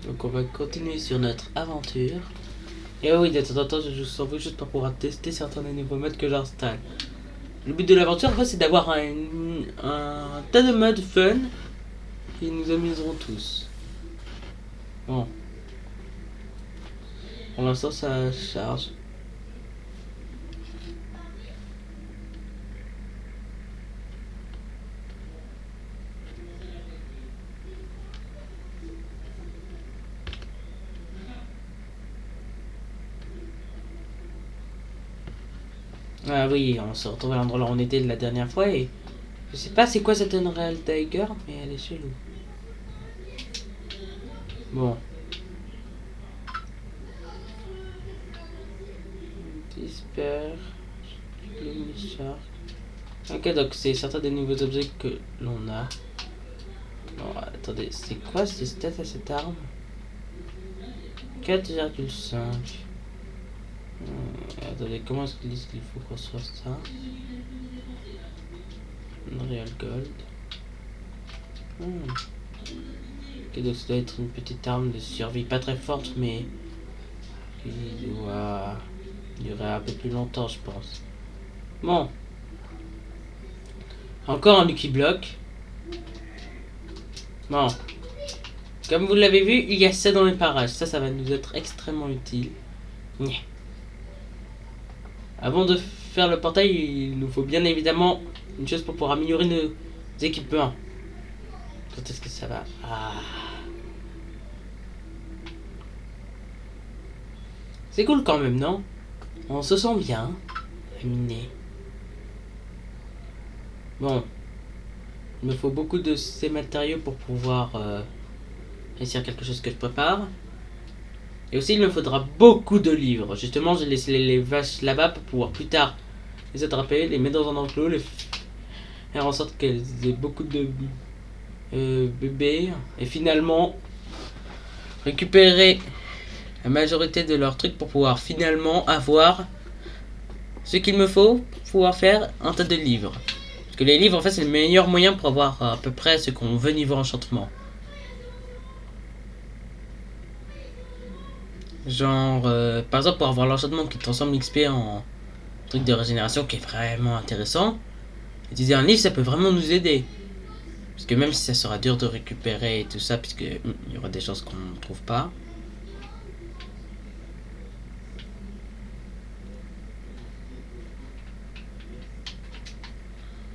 Donc on va continuer sur notre aventure. Et oui, de temps en temps, je joue sans vous juste pour pouvoir tester certains des nouveaux modes que j'installe. Le but de l'aventure, en fait, c'est d'avoir un tas de modes fun qui nous amuseront tous. Bon. Pour l'instant, ça charge. Ah oui, on se retrouve à l'endroit où on était la dernière fois et je sais pas c'est quoi cette Unreal Tiger, mais elle est chelou. Bon. Disper. Gloomy Shark. Ok, donc c'est certains des nouveaux objets que l'on a. Non, attendez, c'est quoi ces stats à cette arme? 4,5. Attendez, comment est-ce qu'ils disent qu'il faut construire ça? Unreal Gold. Ok, donc ça doit être une petite arme de survie, pas très forte, mais qui doit durer un peu plus longtemps, je pense. Bon. Encore un Lucky Block. Bon. Comme vous l'avez vu, il y a ça dans les parages. Ça va nous être extrêmement utile. Avant de faire le portail, il nous faut bien évidemment une chose pour pouvoir améliorer nos équipements. Quand est-ce que ça va? C'est cool quand même, non? On se sent bien. Aminé. Bon. Il me faut beaucoup de ces matériaux pour pouvoir réussir quelque chose que je prépare. Et aussi, il me faudra beaucoup de livres. Justement, j'ai laissé les vaches là-bas pour pouvoir plus tard les attraper, les mettre dans un enclos, les faire en sorte qu'elles aient beaucoup de bébés. Et finalement, récupérer la majorité de leurs trucs pour pouvoir finalement avoir ce qu'il me faut pour pouvoir faire un tas de livres. Parce que les livres, en fait, c'est le meilleur moyen pour avoir à peu près ce qu'on veut niveau enchantement. Genre, par exemple, pour avoir l'enchantement qui transforme l'XP en truc de régénération qui est vraiment intéressant, utiliser un livre, ça peut vraiment nous aider. Parce que même si ça sera dur de récupérer et tout ça, puisque il y aura des choses qu'on ne trouve pas.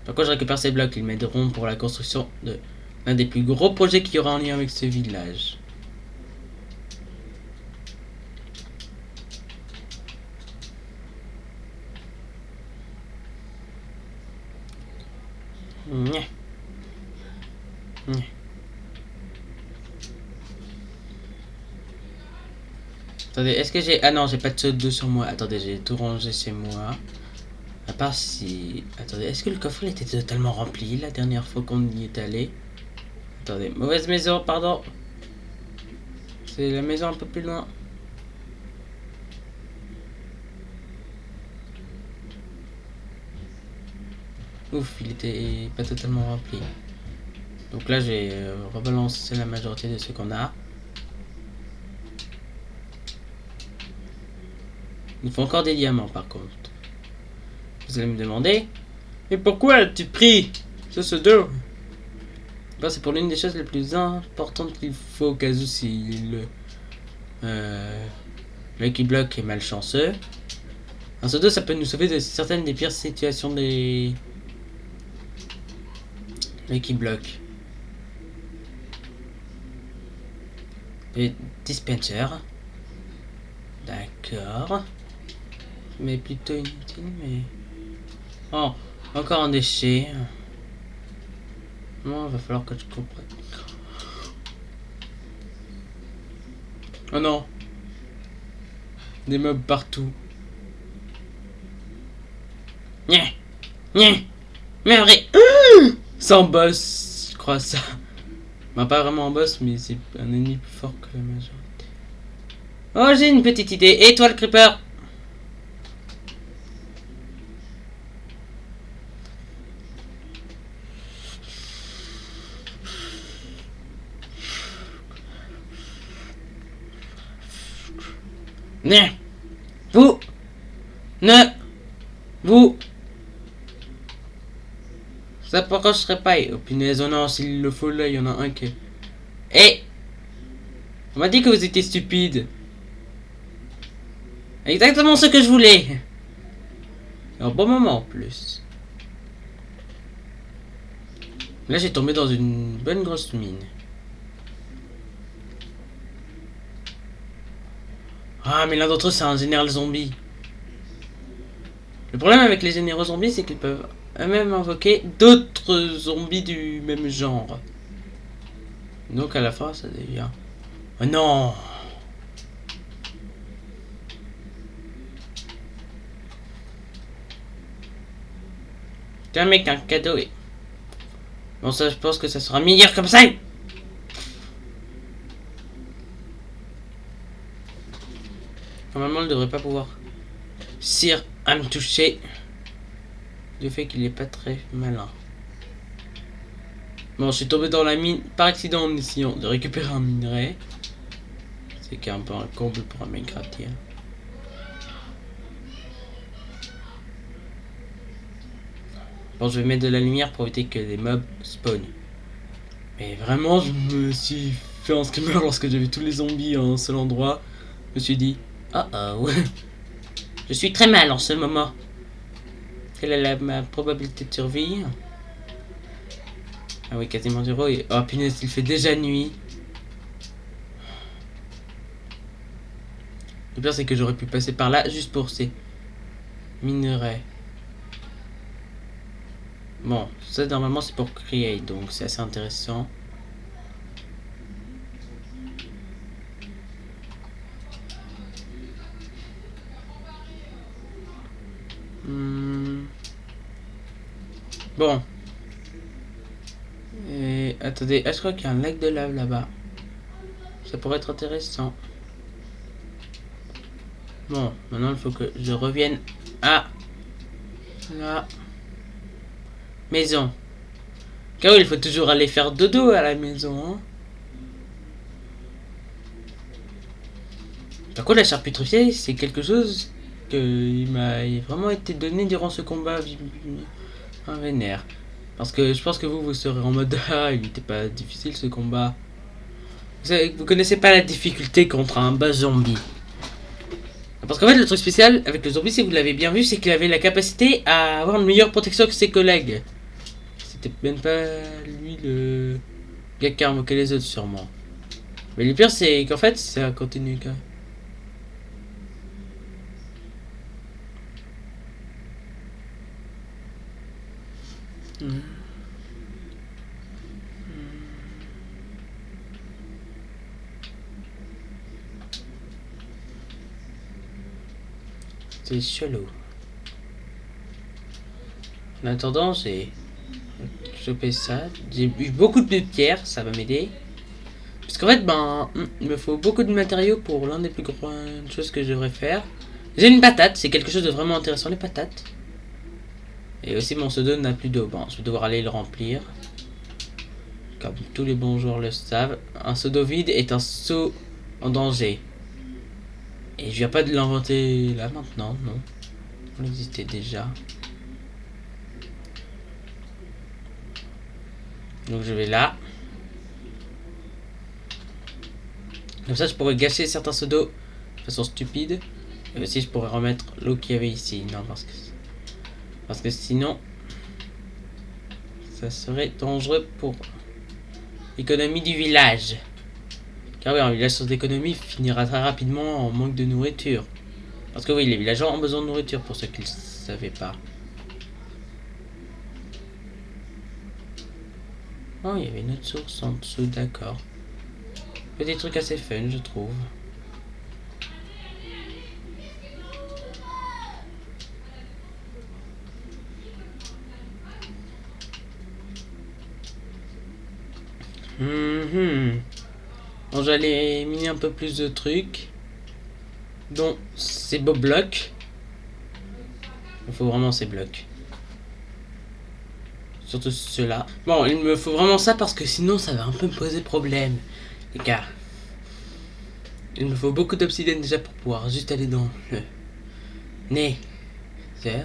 Par contre, je récupère ces blocs, ils m'aideront pour la construction de l'un des plus gros projets qu'il y aura en lien avec ce village. Nya. Nya. Attendez, est-ce que j'ai... Ah non, j'ai pas de d'eau sur moi. Attendez, j'ai tout rangé chez moi. À part si... Attendez, est-ce que le coffre était totalement rempli la dernière fois qu'on y est allé? Attendez, mauvaise maison, pardon. C'est la maison un peu plus loin. Ouf, il était pas totalement rempli. Donc là, j'ai rebalancé la majorité de ce qu'on a. Il faut encore des diamants par contre. Vous allez me demander, mais pourquoi as-tu pris ce d'or? Ben, c'est pour l'une des choses les plus importantes qu'il faut au cas où si le Lucky Block est malchanceux. Un pseudo, ça peut nous sauver de certaines des pires situations des Lucky Block. Et dispenser. D'accord. Mais plutôt inutile, mais... Oh, encore un déchet. Non, va falloir que je comprenne. Oh non. Des mobs partout. Nya. Nya. Mais vrai. Sans boss, je crois ça. Bah, pas vraiment un boss, mais c'est un ennemi plus fort que la majorité. Oh, j'ai une petite idée. Et toi, le creeper? Ne. Vous. Ne. Vous. Ça pourquoi je serais pas. Oh punaise, oh non, s'il le faut là, il y en a un qui. Eh. On m'a dit que vous étiez stupide. Exactement ce que je voulais. Un bon moment en plus. Là, j'ai tombé dans une bonne grosse mine. Ah, mais l'un d'entre eux, c'est un général zombie. Le problème avec les généraux zombies, c'est qu'ils peuvent eux-mêmes invoquer d'autres zombies du même genre. Donc à la fin, ça devient... Oh non! Tiens mec, un cadeau et... Bon ça, je pense que ça sera meilleur comme ça. Normalement, il ne devrait pas pouvoir sire à me toucher. Du fait qu'il est pas très malin. Bon, je suis tombé dans la mine par accident en essayant de récupérer un minerai. C'est un peu un comble pour un Minecraftien. Bon, je vais mettre de la lumière pour éviter que les mobs spawnent. Mais vraiment, je me suis fait un screamer lorsque j'ai vu tous les zombies en un seul endroit. Je me suis dit, oh oh, je suis très mal en ce moment. Quelle est ma probabilité de survie? Ah oui, quasiment 0. Et... oh punaise, il fait déjà nuit. Le pire, c'est que j'aurais pu passer par là juste pour ces minerais. Bon, ça normalement c'est pour create, donc c'est assez intéressant. Bon. Et attendez, je crois qu'il y a un lac de lave là-bas. Ça pourrait être intéressant. Bon, maintenant il faut que je revienne à la maison. Car oui, il faut toujours aller faire dodo à la maison. Hein. Par contre, la charcuterie, c'est quelque chose qui m'a vraiment été donné durant ce combat un vénère. Parce que je pense que vous serez en mode ah, il n'était pas difficile ce combat. Vous connaissez pas la difficulté contre un boss zombie. Parce qu'en fait, le truc spécial avec le zombie, si vous l'avez bien vu, c'est qu'il avait la capacité à avoir une meilleure protection que ses collègues. C'était même pas lui le gars qui a invoqué les autres, sûrement. Mais le pire, c'est qu'en fait, ça continue quand même. C'est chelou. En attendant, j'ai chopé ça. J'ai eu beaucoup de pierres, ça va m'aider. Parce qu'en fait, ben, il me faut beaucoup de matériaux pour l'un des plus grandes choses que je devrais faire. J'ai une patate, c'est quelque chose de vraiment intéressant, les patates. Et aussi, mon pseudo n'a plus d'eau. Bon, je vais devoir aller le remplir. Comme tous les bons joueurs le savent, un pseudo vide est un seau en danger. Et je viens pas de l'inventer là maintenant, non. Il existait déjà. Donc je vais là. Comme ça je pourrais gâcher certains pseudos de façon stupide. Et aussi je pourrais remettre l'eau qu'il y avait ici. Non, parce que sinon ça serait dangereux pour l'économie du village. Car oui, un village sans économie finira très rapidement en manque de nourriture. Parce que oui, les villageois ont besoin de nourriture pour ceux qui ne le savaient pas. Oh, il y avait une autre source en dessous, d'accord. Des trucs assez fun, je trouve. Bon, j'allais miner un peu plus de trucs. Dont ces beaux blocs. Il faut vraiment ces blocs. Surtout ceux-là. Bon, il me faut vraiment ça parce que sinon ça va un peu me poser problème. Les gars. Il me faut beaucoup d'obsidienne déjà pour pouvoir juste aller dans le Nether.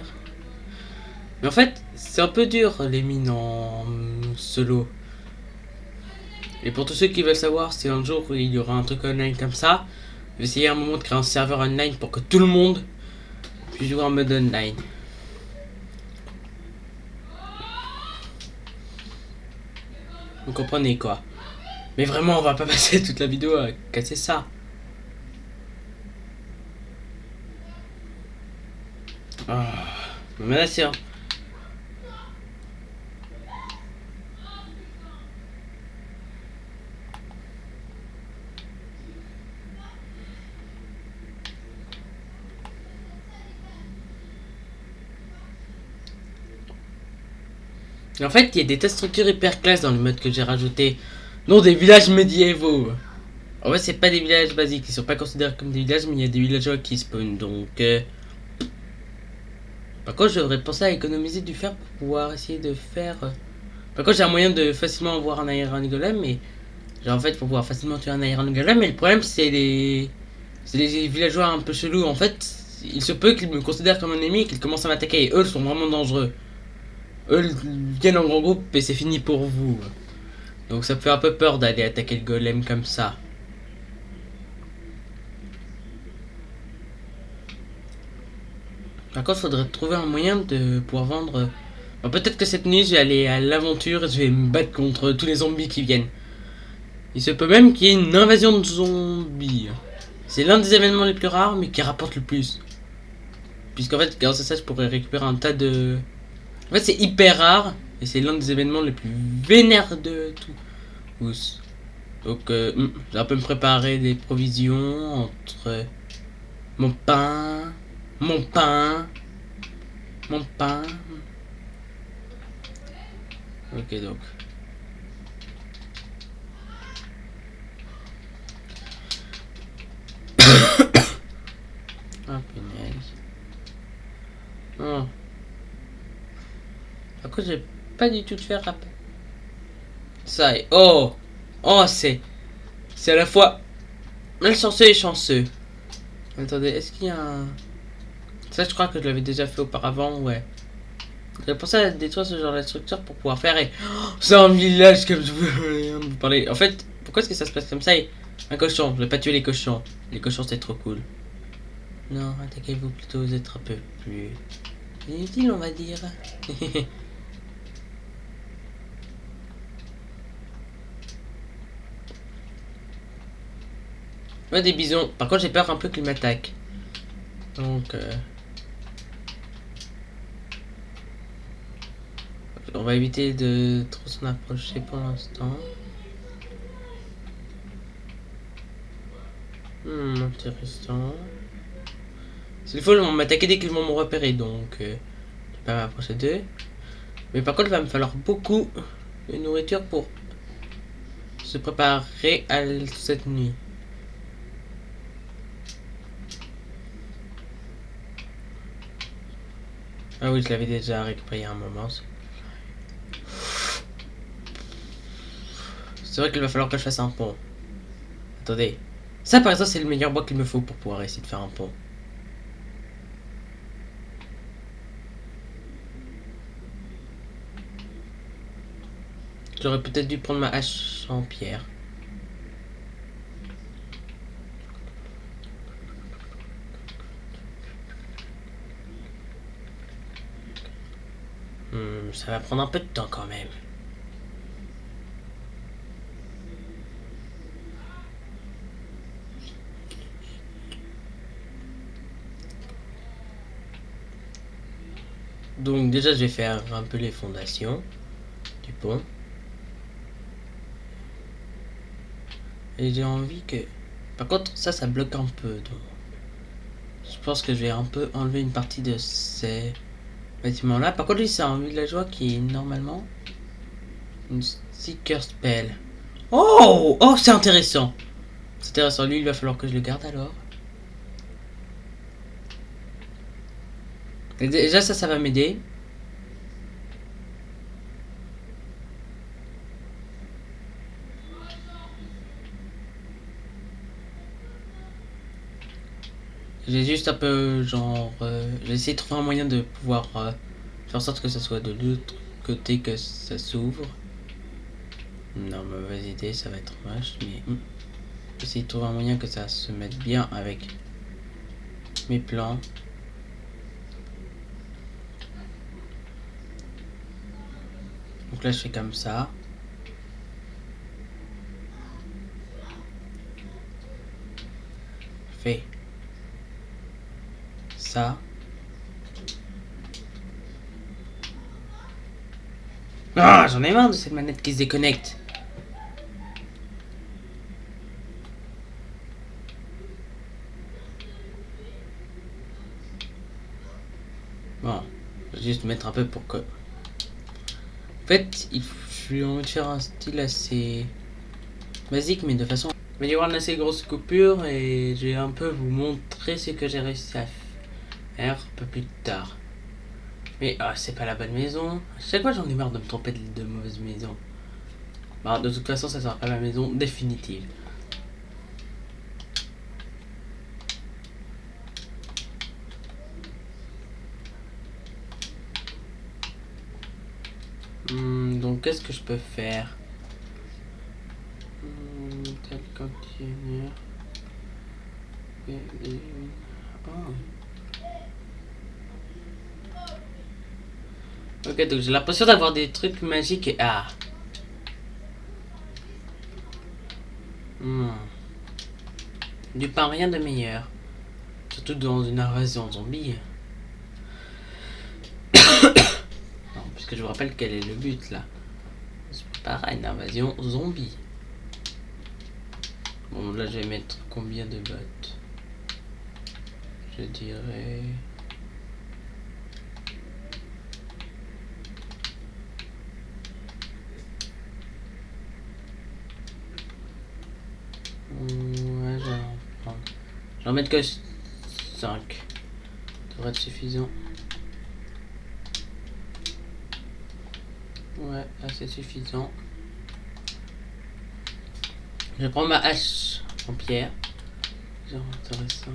Mais en fait, c'est un peu dur les mines en solo. Et pour tous ceux qui veulent savoir si un jour il y aura un truc online comme ça, je vais essayer un moment de créer un serveur online pour que tout le monde puisse jouer en mode online. Vous comprenez quoi? Mais vraiment, on va pas passer toute la vidéo à casser ça. Ah, mais là c'est... En fait, il y a des tas de structures hyper classe dans le mode que j'ai rajouté, dont des villages médiévaux. En fait, c'est pas des villages basiques, ils sont pas considérés comme des villages, mais il y a des villageois qui spawnent, donc... Par contre, je devrais penser à économiser du fer pour pouvoir essayer de faire... Par contre, j'ai un moyen de facilement avoir un Iron Golem, mais... Genre, en fait, pour pouvoir facilement tuer un Iron Golem, mais le problème, c'est les... C'est les villageois un peu chelous, en fait... Il se peut qu'ils me considèrent comme un ennemi et qu'ils commencent à m'attaquer, et eux, ils sont vraiment dangereux. Eux, ils viennent en grand groupe et c'est fini pour vous. Donc ça me fait un peu peur d'aller attaquer le golem comme ça. Par contre, il faudrait trouver un moyen de pouvoir vendre... Bon, peut-être que cette nuit, je vais aller à l'aventure et je vais me battre contre tous les zombies qui viennent. Il se peut même qu'il y ait une invasion de zombies. C'est l'un des événements les plus rares, mais qui rapporte le plus. Puisqu'en fait, grâce à ça, je pourrais récupérer un tas de... En fait, c'est hyper rare, et c'est l'un des événements les plus vénères de tous. Donc, je vais un peu me préparer des provisions entre mon pain, mon pain, mon pain. Ok, donc. Ah, punaise. Oh. À cause, j'ai pas du tout de faire rappel. Ça est. Oh! Oh, c'est. C'est à la fois malchanceux et chanceux. Attendez, est-ce qu'il y a un. Ça, je crois que je l'avais déjà fait auparavant, ouais. J'ai pensé à détruire ce genre de structure pour pouvoir faire. Et... Oh, c'est un village comme je voulais vous parler. En fait, pourquoi est-ce que ça se passe comme ça? Et... Un cochon, je vais pas tuer les cochons. Les cochons, c'est trop cool. Non, attaquez-vous plutôt, vous êtes un peu plus inutile, on va dire. Ouais, des bisons. Par contre, j'ai peur un peu qu'ils m'attaquent. Donc, on va éviter de trop s'en approcher pour l'instant. Intéressant. S'il faut, ils vont m'attaquer dès qu'ils vont me repérer, donc je vais pas m'approcher d'eux. Mais par contre, il va me falloir beaucoup de nourriture pour se préparer à cette nuit. Ah oui, je l'avais déjà récupéré il y a un moment. C'est vrai qu'il va falloir que je fasse un pont. Attendez. Ça, par exemple, c'est le meilleur bois qu'il me faut pour pouvoir essayer de faire un pont. J'aurais peut-être dû prendre ma hache en pierre. Ça va prendre un peu de temps quand même. Donc déjà, je vais faire un peu les fondations du pont. Et j'ai envie que... Par contre, ça bloque un peu. Donc... Je pense que je vais un peu enlever une partie de ces bâtiments-là. Par contre, lui, c'est un villageois qui est normalement une sticker spell. Oh! Oh, c'est intéressant! C'est intéressant. Lui, il va falloir que je le garde alors. Et déjà, ça va m'aider. J'ai juste un peu genre... j'ai essayé de trouver un moyen de pouvoir faire en sorte que ça soit de l'autre côté que ça s'ouvre. Non, mauvaise idée, ça va être moche, mais... J'essaie de trouver un moyen que ça se mette bien avec mes plans. Donc là, je fais comme ça. Je fais ça. Ah, j'en ai marre de cette manette qui se déconnecte. Bon, je vais juste mettre un peu pour que... En fait, j'ai envie de faire un style assez basique, mais de façon... Il va y avoir une assez grosse coupure et je vais un peu vous montrer ce que j'ai réussi à faire un peu plus tard. Mais c'est pas la bonne maison. À chaque fois, j'en ai marre de me tromper de mauvaise maison. Bah, de toute façon, ça sera pas ma maison définitive. Donc, qu'est-ce que je peux faire? Tel container. Ok, donc j'ai l'impression d'avoir des trucs magiques et... Du pain, rien de meilleur. Surtout dans une invasion zombie. Non, puisque je vous rappelle quel est le but là. C'est pareil, une invasion zombie. Bon, là je vais mettre combien de bottes? Je dirais... Ouais, je vais en mettre que 5. Ça devrait être suffisant. Ouais, assez suffisant. Je prends ma hache en pierre. Genre intéressant.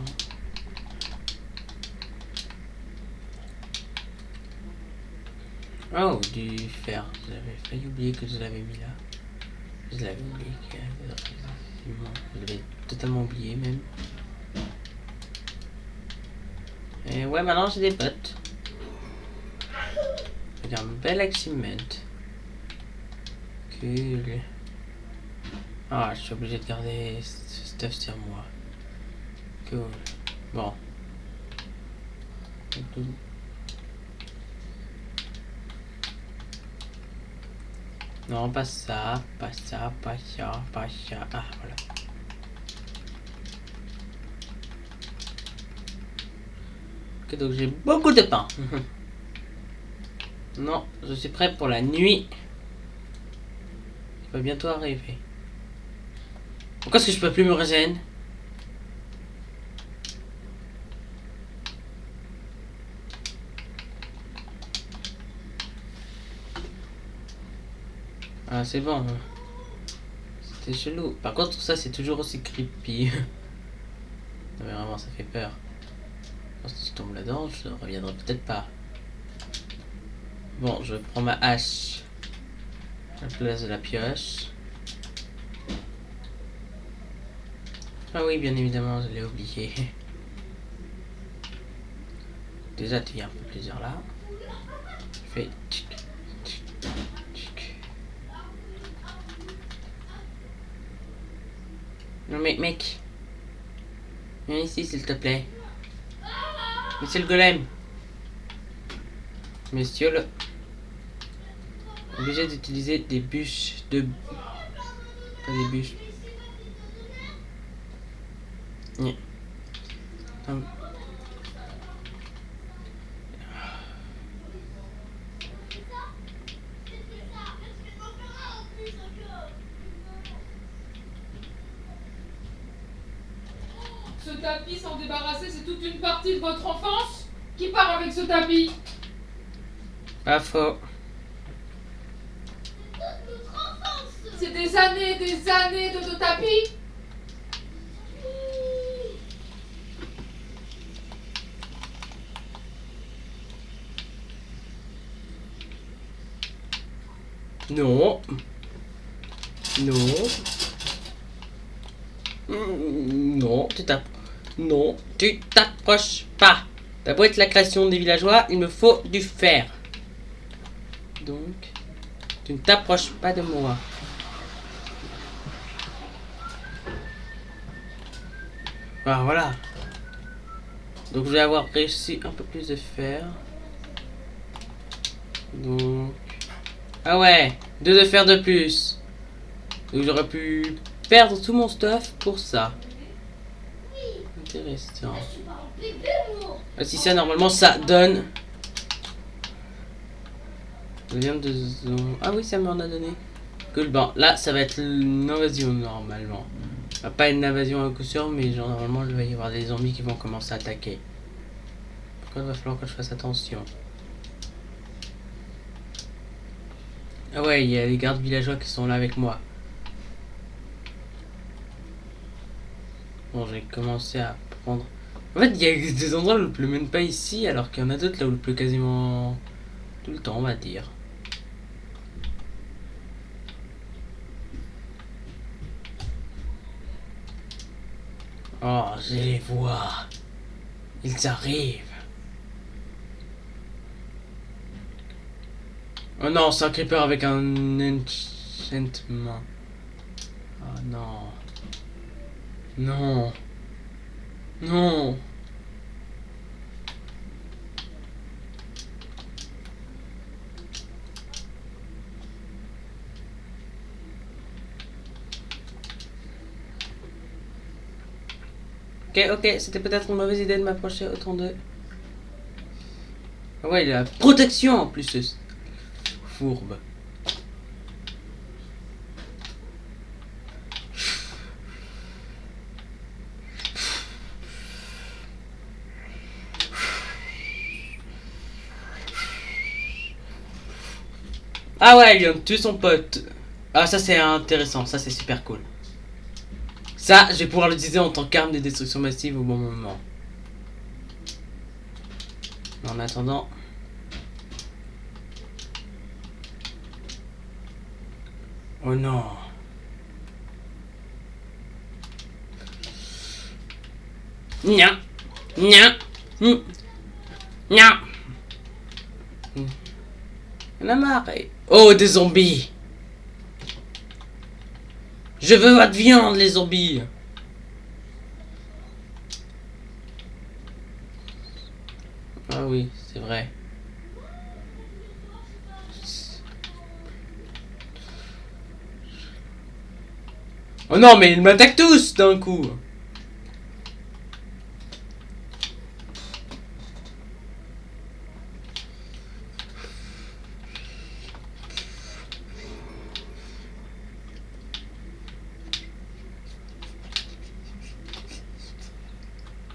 Oh, du fer. J'avais failli oublier que je l'avais mis là. Je l'avais oublié. Je l'avais totalement oublié même. Et ouais, maintenant j'ai des bottes. Avec un bel achievement. Cool. Ah, je suis obligé de garder ce stuff sur moi. Cool. Bon. Non, pas ça, pas ça, pas ça, pas ça. Ah, voilà. Ok, donc j'ai beaucoup de pain. Non, je suis prêt pour la nuit. Il va bientôt arriver. Pourquoi est-ce que je peux plus me régénérer? Ah, c'est bon. C'était chelou. Par contre, ça, c'est toujours aussi creepy. Non, mais vraiment, ça fait peur. Parce que si je tombe là-dedans, je ne reviendrai peut-être pas. Bon, je prends ma hache à la place de la pioche. Ah oui, bien évidemment, je l'ai oublié. Déjà, tu viens un peu plusieurs là. Je fais... Non mais mec, viens ici s'il te plaît. Monsieur le golem. Monsieur le... Obligé d'utiliser des bûches de... Pas des bûches. Ce tapis, s'en débarrasser, c'est toute une partie de votre enfance qui part avec ce tapis. Pas faux. C'est des années de tapis. Non. Non. Non, non, tu t'approches pas. T'as beau être la création des villageois, il me faut du fer. Donc, tu ne t'approches pas de moi. Ah, voilà. Donc, je vais avoir réussi un peu plus de fer. Donc... Ah ouais, 2 de fer de plus. Donc, j'aurais pu perdre tout mon stuff pour ça. Intéressant. Si ça, normalement, ça donne... Ah oui, ça m'en a donné. Cool, bon, là, ça va être une invasion, normalement. Pas une invasion à coup sûr, mais genre, normalement, il va y avoir des zombies qui vont commencer à attaquer. Pourquoi il va falloir que je fasse attention? Ah ouais, il y a les gardes villageois qui sont là avec moi. Bon, j'ai commencé à prendre... En fait, il y a des endroits où il pleut même pas ici, alors qu'il y en a d'autres là où il pleut quasiment tout le temps, on va dire. Oh, je les vois. Ils arrivent. Oh non, c'est un creeper avec un enchantement. Oh non. Non. Non. Ok, c'était peut-être une mauvaise idée de m'approcher autant de... Ah ouais, il a la protection en plus, ce fourbe. Ah ouais, il vient de tuer son pote. Ah, ça c'est intéressant, ça c'est super cool. Ça, je vais pouvoir l'utiliser en tant qu'arme de destruction massive au bon moment. En attendant... Oh non. Nya. Nya. Nya. On a marre. Oh, des zombies. Je veux votre viande, les zombies. Ah oui, c'est vrai. Oh non, mais ils m'attaquent tous d'un coup.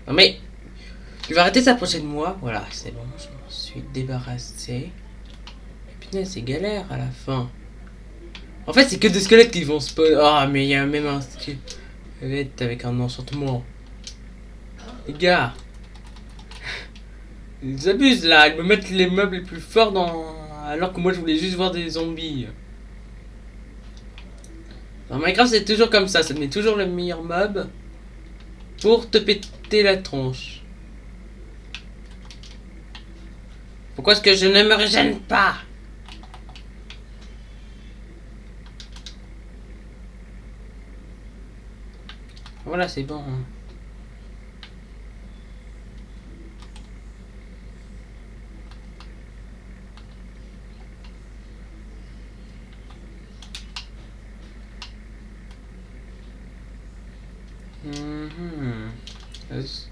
Non mais... Tu vas arrêter de s'approcher de moi. Voilà, c'est bon, je m'en suis débarrassé. Et putain, c'est galère à la fin. En fait, c'est que des squelettes qui vont spawn. Ah, mais il y a même un squelette avec un enchantement. Les gars. Ils abusent là, ils me mettent les meubles les plus forts dans... Alors que moi je voulais juste voir des zombies. Dans Minecraft c'est toujours comme ça te met toujours le meilleur mob pour te péter la tronche. Pourquoi est-ce que je ne me régène pas? Voilà, c'est bon.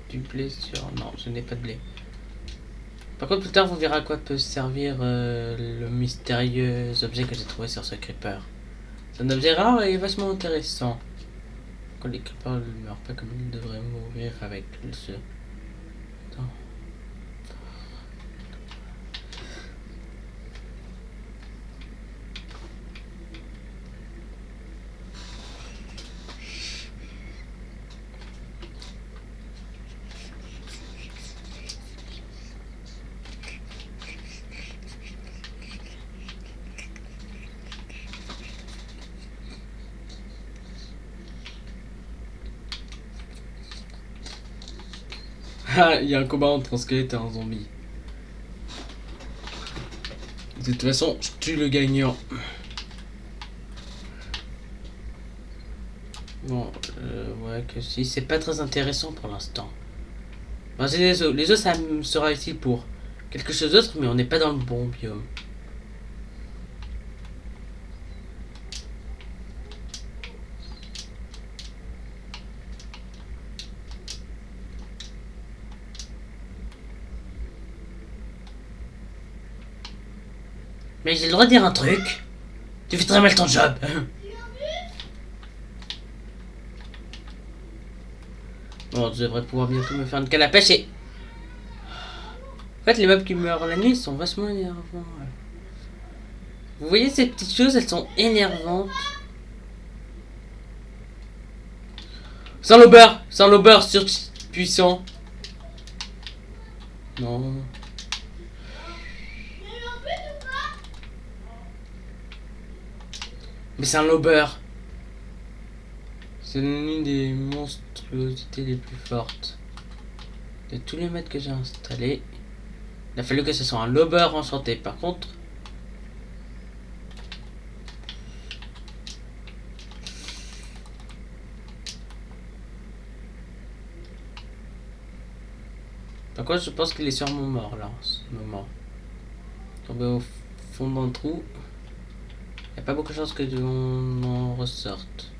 Du blé sur... Non, je n'ai pas de blé. Par contre, plus tard, vous verrez à quoi peut servir le mystérieux objet que j'ai trouvé sur ce creeper. C'est un objet rare et vachement intéressant. Quand les creepers ne meurent pas comme ils devraient mourir avec ce... Attends. Ah, il y a un combat entre un squelette et un zombie. De toute façon, je tue le gagnant. Bon, ouais, que si, c'est pas très intéressant pour l'instant. Enfin, c'est les os. Les os, ça me sera utile pour quelque chose d'autre, mais on n'est pas dans le bon biome. Mais j'ai le droit de dire un truc. Tu fais très mal ton job. Bon, je devrais pouvoir bientôt me faire une canne à pêche et... En fait, les mobs qui meurent la nuit sont vachement énervants. Vous voyez ces petites choses, elles sont énervantes. Sans l'auber surpuissant. Non. Mais c'est un lobber. C'est l'une des monstruosités les plus fortes de tous les mètres que j'ai installés. Il a fallu que ce soit un lobber enchanté. Par contre, je pense qu'il est sûrement mort là en ce moment. Tombé au fond d'un trou. Il n'y a pas beaucoup de chances que l'on en ressorte.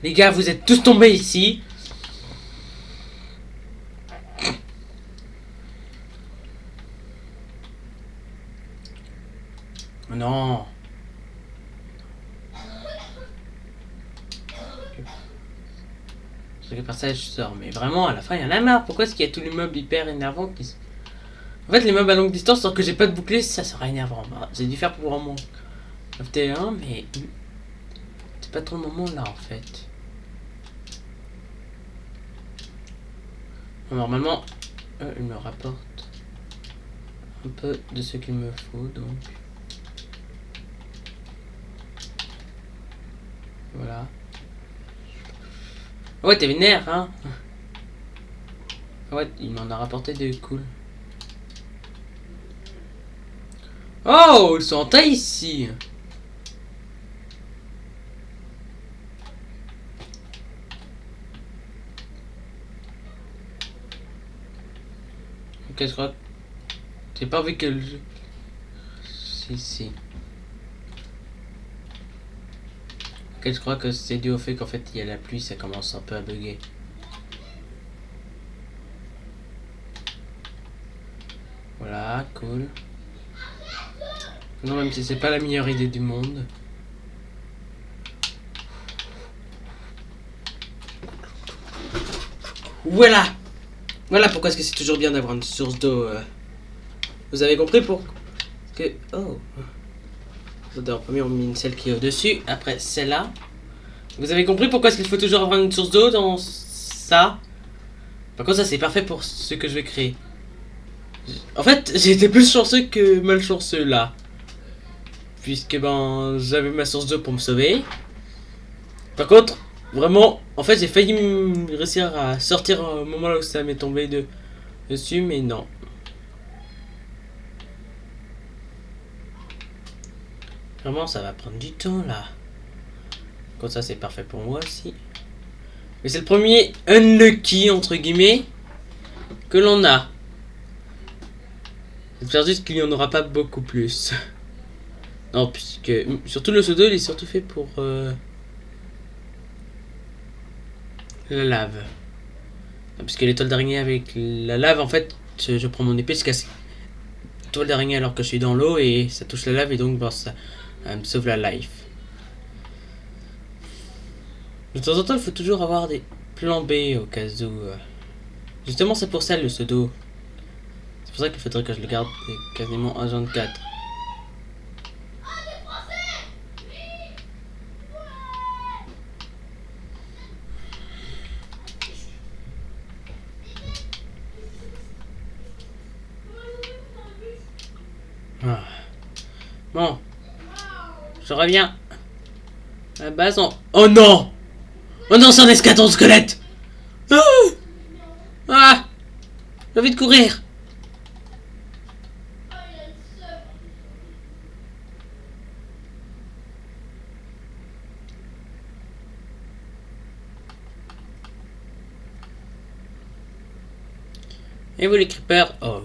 Les gars, vous êtes tous tombés ici. Non. Je récupère ça et je sors. Mais vraiment, à la fin, il y en a marre. Pourquoi est-ce qu'il y a tous les mobs hyper énervants qui... En fait, les mobs à longue distance, sans que j'ai pas de bouclier, ça sera énervant. Bah, j'ai dû faire pour vraiment FT1, mais... c'est pas trop le moment là, en fait. Normalement, il me rapporte un peu de ce qu'il me faut, donc... Voilà. Ouais, t'es vénère, hein. Ouais, il m'en a rapporté de cool. Oh, ils sont en taille ici. Ok, je crois. J'ai pas vu que le jeu... Si. Ok, je crois que c'est dû au fait qu'en fait il y a la pluie, ça commence un peu à bugger. Voilà, cool. Non, même si c'est pas la meilleure idée du monde. Voilà. Voilà pourquoi est-ce que c'est toujours bien d'avoir une source d'eau. Vous avez compris pourquoi que... Oh. En premier on met celle qui est au-dessus, après celle-là. Vous avez compris pourquoi est-ce qu'il faut toujours avoir une source d'eau dans ça. Par contre ça c'est parfait pour ce que je vais créer. En fait j'ai été plus chanceux que malchanceux là. Puisque ben j'avais ma source d'eau pour me sauver. Par contre, vraiment, en fait j'ai failli réussir à sortir au moment là où ça m'est tombé dessus, mais non. Vraiment ça va prendre du temps là. Comme ça c'est parfait pour moi aussi. Mais c'est le premier unlucky entre guillemets que l'on a. J'espère juste qu'il n'y en aura pas beaucoup plus. Non, puisque surtout le pseudo il est surtout fait pour la lave. Non, puisque les toiles d'araignée avec la lave, en fait, je prends mon épée, je casse une toile d'araignée alors que je suis dans l'eau et ça touche la lave et donc bon, ça me sauve la life. De temps en temps, il faut toujours avoir des plans B au cas où. Justement, c'est pour ça le pseudo. C'est pour ça qu'il faudrait que je le garde quasiment 1.24. Ah. Bon, je reviens. La base en... Oh non! Oh non, c'est un escadron squelette! Ah, ah, j'ai envie de courir. Et vous les creepers? Oh.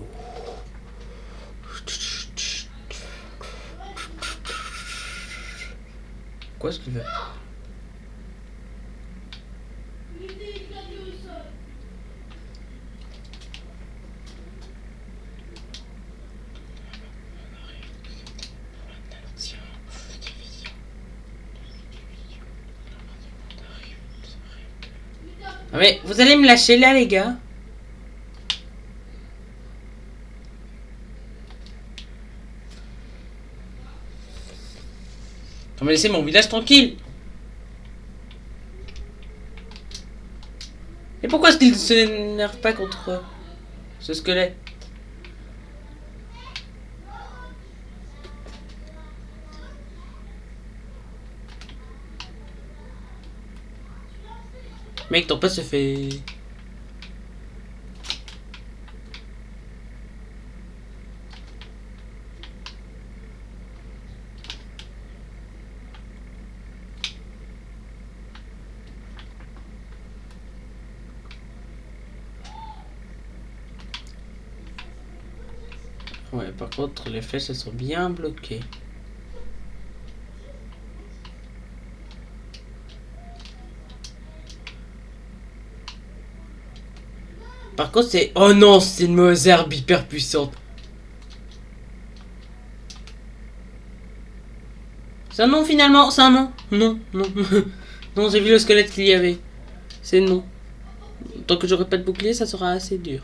Quoi est-ce qu'il veut? Ah mais vous allez me lâcher là les gars? On va laisser mon village tranquille. Et pourquoi est-ce qu'il se n'énerve pas contre ce squelette? Mec, ton pote se fait... Ouais, par contre, les flèches, elles sont bien bloquées. Par contre, c'est... Oh non, c'est une mauvaise herbe hyper puissante. C'est un nom finalement, c'est un nom. Non, non. Non, j'ai vu le squelette qu'il y avait. C'est non. Tant que j'aurai pas de bouclier, ça sera assez dur.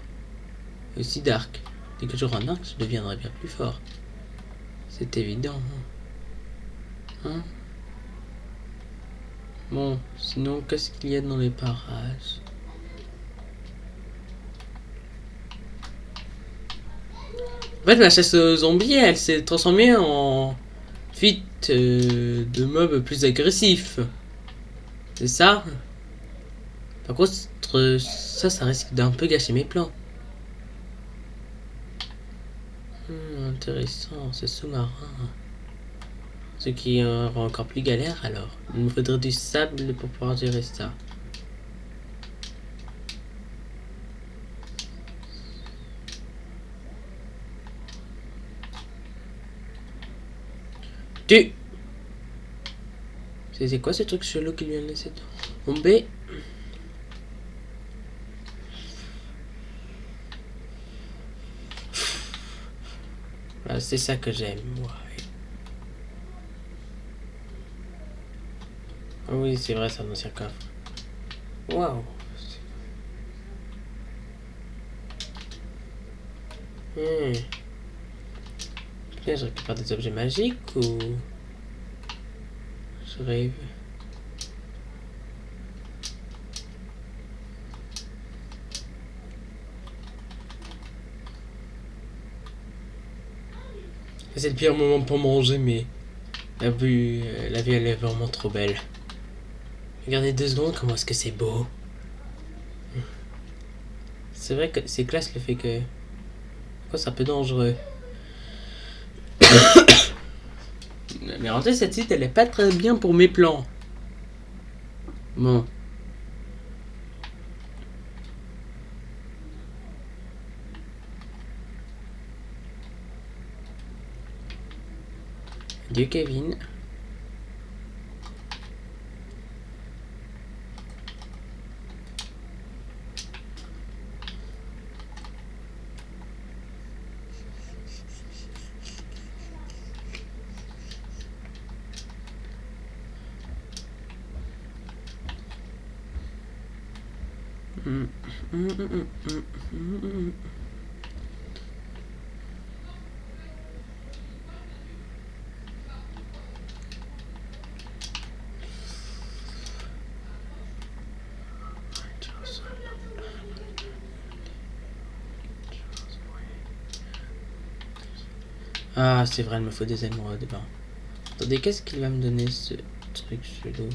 Et aussi d'arc. Dès que j'aurai un arc, je deviendrai bien plus fort. C'est évident. Hein? Bon, sinon, qu'est-ce qu'il y a dans les parages? En fait, ma chasse aux zombies, elle s'est transformée en fuite de mobs plus agressifs. C'est ça? Par contre, ça risque d'un peu gâcher mes plans. Intéressant, c'est sous-marin. Ce qui rend encore plus galère alors. Il me faudrait du sable pour pouvoir gérer ça. Tu! C'est quoi ce truc chelou qu'il vient de laisser tomber? Ah, c'est ça que j'aime, moi. Ah oui, c'est vrai, c'est un ancien coffre. Waouh! Tiens, je récupère des objets magiques ou... Je rêve. C'est le pire moment pour manger, mais la vue elle est vraiment trop belle. Regardez 2 secondes, comment est-ce que c'est beau. C'est vrai que c'est classe le fait que... Quoi, c'est un peu dangereux. Mais en fait, cette site, elle est pas très bien pour mes plans. Bon. Adieu, Kevin. Ah, c'est vrai, il me faut des émeraudes. Bon. Attendez, qu'est-ce qu'il va me donner ce truc chelou?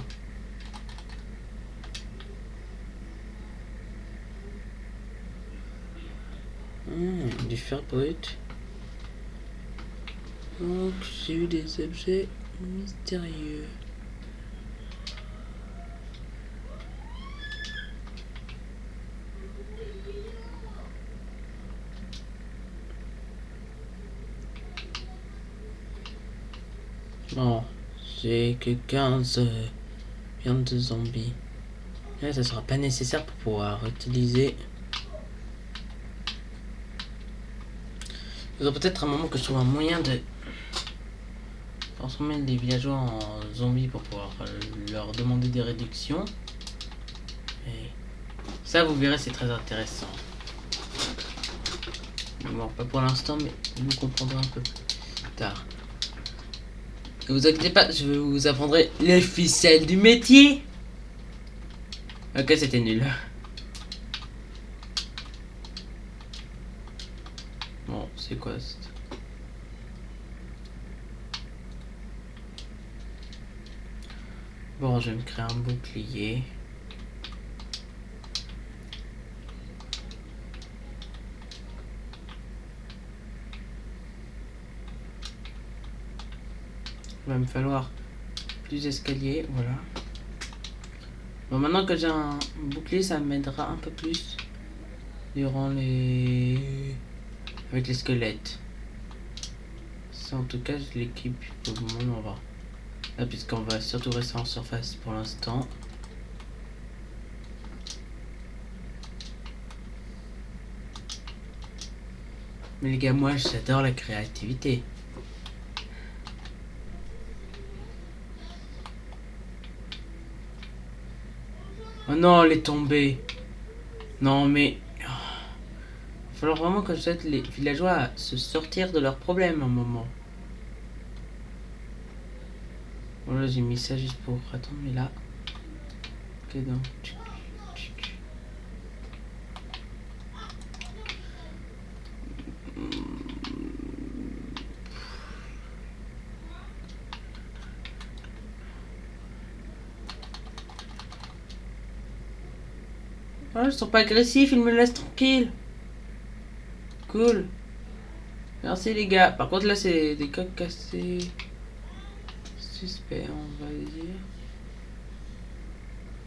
Du fer brut. Donc j'ai eu des objets mystérieux. Bon, j'ai que 15 viandes de zombies. Là, ça sera pas nécessaire pour pouvoir utiliser. Il faudra peut-être un moment que je trouve un moyen de transformer les villageois en zombies pour pouvoir leur demander des réductions. Et ça, vous verrez, c'est très intéressant. Bon, pas pour l'instant, mais vous comprendrez un peu plus tard. Ne vous inquiétez pas, je vous apprendrai les ficelles du métier. Ok, c'était nul. Bon, c'est quoi ça? Bon, je vais me créer un bouclier. Il va me falloir plus d'escaliers, voilà. Bon, maintenant que j'ai un bouclier, ça m'aidera un peu plus durant les... avec les squelettes. Ça, en tout cas, je l'équipe pour le moment, on va. Là, puisqu'on va surtout rester en surface pour l'instant. Mais les gars, moi, j'adore la créativité. Oh non, elle est tombée. Non, mais... Il va falloir vraiment que j'aide les villageois à se sortir de leurs problèmes un moment. Bon, là, j'ai mis ça juste pour... Attends, mais là... Ok, donc... Oh, ils sont pas agressifs, ils me laissent tranquille. Cool. Merci les gars. Par contre là c'est des coques cassées. Suspect on va dire.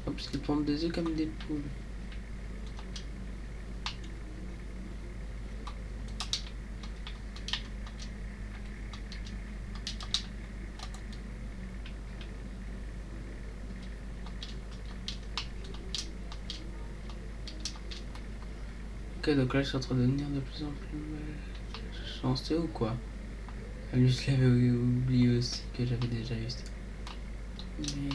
Oh, parce qu'ils pondent des œufs comme des poules. Ok, donc là je suis en train de devenir de plus en plus chanceux ou quoi? Lui je l'avais oublié aussi que j'avais déjà vu ça. Mais...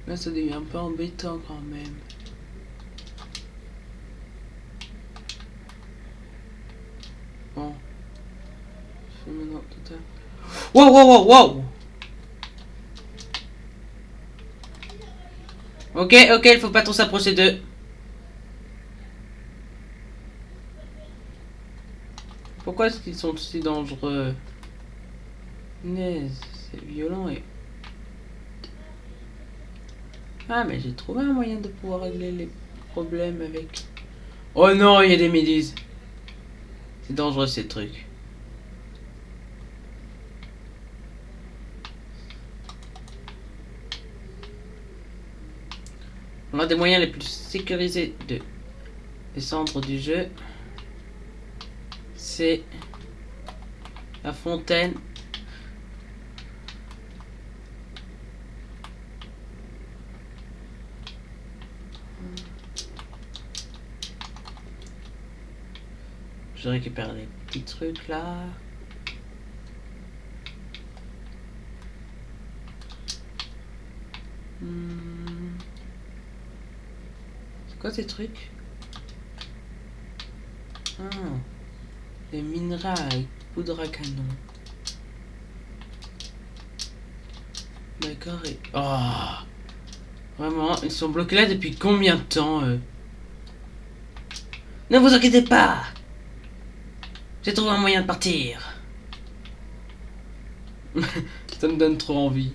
Là ça devient un peu embêtant quand même. Bon. Je fais maintenant tout à... Wow wow wow wow. Ok, il faut pas trop s'approcher d'eux. Pourquoi est-ce qu'ils sont si dangereux? C'est violent et... Ah, mais j'ai trouvé un moyen de pouvoir régler les problèmes avec... Oh non, il y a des milices. C'est dangereux ces trucs. On a des moyens les plus sécurisés de descendre du jeu. C'est la fontaine. Je récupère les petits trucs là. C'est quoi ces trucs? Ah, des minerais, poudre à canon. D'accord et... Oh, vraiment, ils sont bloqués là depuis combien de temps Ne vous inquiétez pas. J'ai trouvé un moyen de partir. Ça me donne trop envie.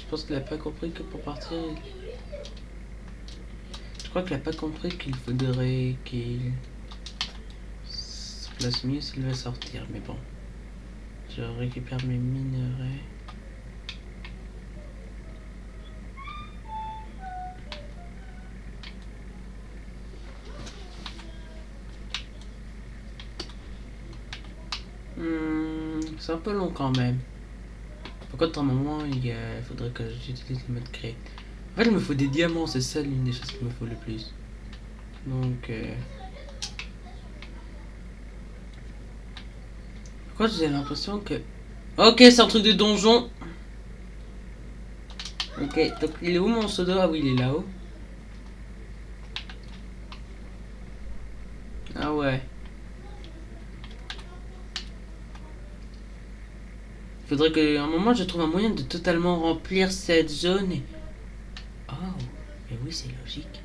pense qu'il a pas compris que pour partir... Je crois qu'il a pas compris qu'il faudrait qu'il se place mieux s'il veut sortir, mais bon. Je récupère mes minerais. C'est un peu long quand même. Par contre, à un moment, il faudrait que j'utilise le mode créer. En fait, il me faut des diamants, c'est ça l'une des choses qu'il me faut le plus. Donc, pourquoi j'ai l'impression que... Ok, c'est un truc de donjon. Ok, donc il est où mon pseudo? Ah oui, il est là-haut. Ah ouais. Faudrait qu'à un moment je trouve un moyen de totalement remplir cette zone. Oh, mais oui, c'est logique.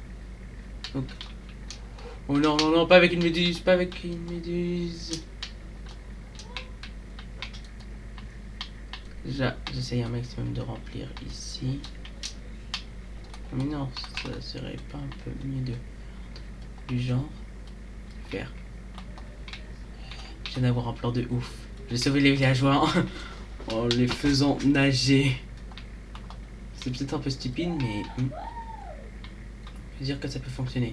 Donc... Oh non, non, non, pas avec une méduse, pas avec une méduse. Déjà, j'essaye un maximum de remplir ici. Mais non, ça serait pas un peu mieux du genre faire. Je viens d'avoir un plan de ouf. J'ai sauvé les villageois en les faisant nager. C'est peut-être un peu stupide, mais je veux dire que ça peut fonctionner.